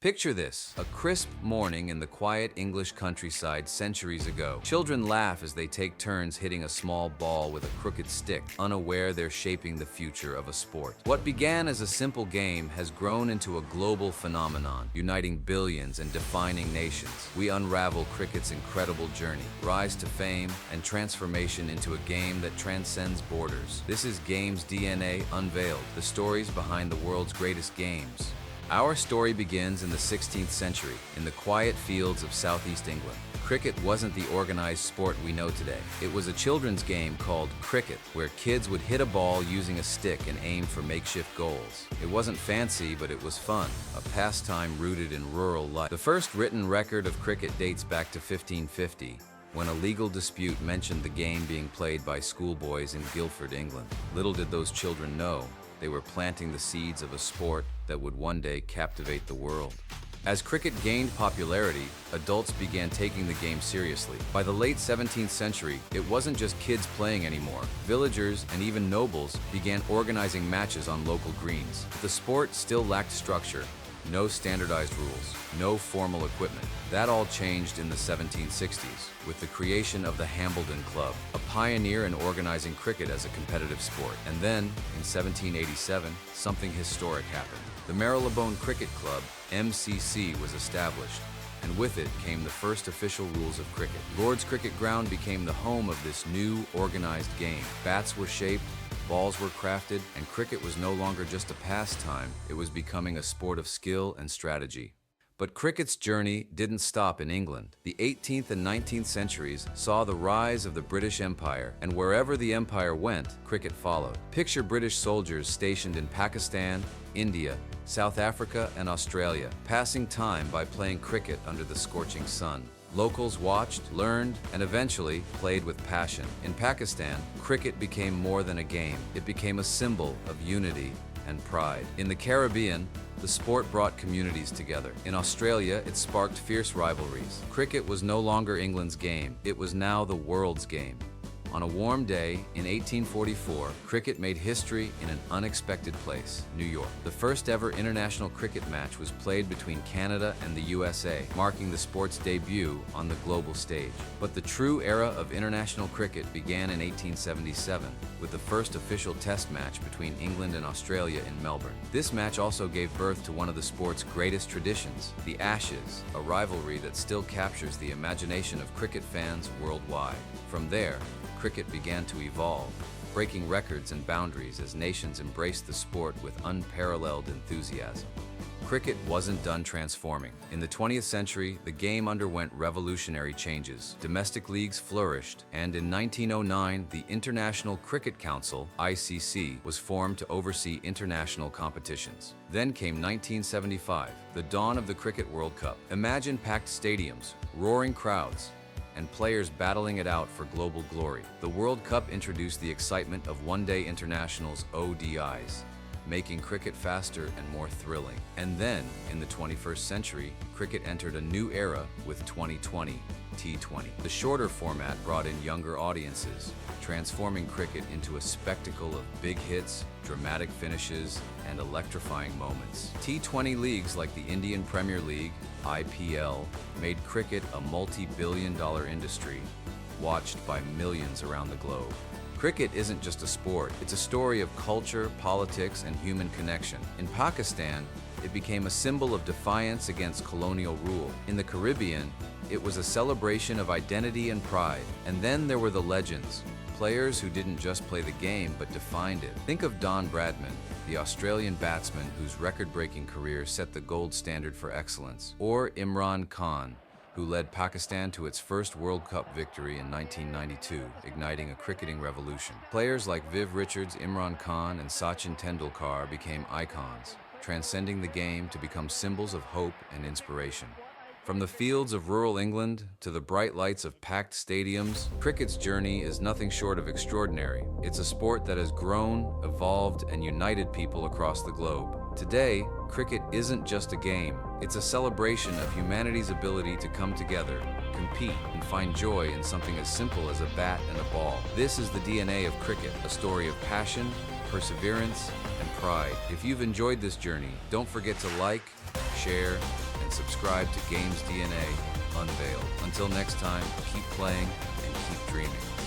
Picture this, a crisp morning in the quiet English countryside centuries ago. Children laugh as they take turns hitting a small ball with a crooked stick, unaware they're shaping the future of a sport. What began as a simple game has grown into a global phenomenon, uniting billions and defining nations. We unravel cricket's incredible journey, rise to fame, and transformation into a game that transcends borders. This is Game's DNA Unveiled, the stories behind the world's greatest games. Our story begins in the 16th century, in the quiet fields of southeast England. Cricket wasn't the organized sport we know today. It was a children's game called cricket, where kids would hit a ball using a stick and aim for makeshift goals. It wasn't fancy, but it was fun, a pastime rooted in rural life. The first written record of cricket dates back to 1550, when a legal dispute mentioned the game being played by schoolboys in Guildford, England. Little did those children know, they were planting the seeds of a sport that would one day captivate the world. As cricket gained popularity, adults began taking the game seriously. By the late 17th century, it wasn't just kids playing anymore. Villagers and even nobles began organizing matches on local greens. But the sport still lacked structure. No standardized rules, no formal equipment. That all changed in the 1760s with the creation of the Hambledon Club, a pioneer in organizing cricket as a competitive sport. And then, in 1787, something historic happened. The Marylebone Cricket Club, MCC, was established, and with it came the first official rules of cricket. Lord's Cricket Ground became the home of this new, organized game. Bats were shaped, balls were crafted, and cricket was no longer just a pastime, it was becoming a sport of skill and strategy. But cricket's journey didn't stop in England. The 18th and 19th centuries saw the rise of the British Empire, and wherever the empire went, cricket followed. Picture British soldiers stationed in Pakistan, India, South Africa, and Australia, passing time by playing cricket under the scorching sun. Locals watched, learned, and eventually played with passion. In Pakistan, cricket became more than a game. It became a symbol of unity and pride. In the Caribbean, the sport brought communities together. In Australia, it sparked fierce rivalries. Cricket was no longer England's game. It was now the world's game. On a warm day in 1844, cricket made history in an unexpected place, New York. The first ever international cricket match was played between Canada and the USA, marking the sport's debut on the global stage. But the true era of international cricket began in 1877, with the first official test match between England and Australia in Melbourne. This match also gave birth to one of the sport's greatest traditions, the Ashes, a rivalry that still captures the imagination of cricket fans worldwide. From there, cricket began to evolve, breaking records and boundaries as nations embraced the sport with unparalleled enthusiasm. Cricket wasn't done transforming. In the 20th century, the game underwent revolutionary changes. Domestic leagues flourished, and in 1909, the International Cricket Council, ICC, was formed to oversee international competitions. Then came 1975, the dawn of the Cricket World Cup. Imagine packed stadiums, roaring crowds, and players battling it out for global glory. The World Cup introduced the excitement of one-day internationals, ODIs, making cricket faster and more thrilling. And then, in the 21st century, cricket entered a new era with 2020 T20. The shorter format brought in younger audiences, transforming cricket into a spectacle of big hits, dramatic finishes, and electrifying moments. T20 leagues like the Indian Premier League, IPL, made cricket a multi-billion-dollar industry, watched by millions around the globe. Cricket isn't just a sport, it's a story of culture, politics, and human connection. In Pakistan, it became a symbol of defiance against colonial rule. In the Caribbean, it was a celebration of identity and pride. And then there were the legends, players who didn't just play the game but defined it. Think of Don Bradman, the Australian batsman whose record-breaking career set the gold standard for excellence, or Imran Khan, who led Pakistan to its first World Cup victory in 1992, igniting a cricketing revolution. Players like Viv Richards, Imran Khan, and Sachin Tendulkar became icons, transcending the game to become symbols of hope and inspiration. From the fields of rural England to the bright lights of packed stadiums, cricket's journey is nothing short of extraordinary. It's a sport that has grown, evolved, and united people across the globe. Today, cricket isn't just a game. It's a celebration of humanity's ability to come together, compete, and find joy in something as simple as a bat and a ball. This is the DNA of cricket, a story of passion, perseverance, and pride. If you've enjoyed this journey, don't forget to like, share, and subscribe to Games DNA Unveiled. Until next time, keep playing and keep dreaming.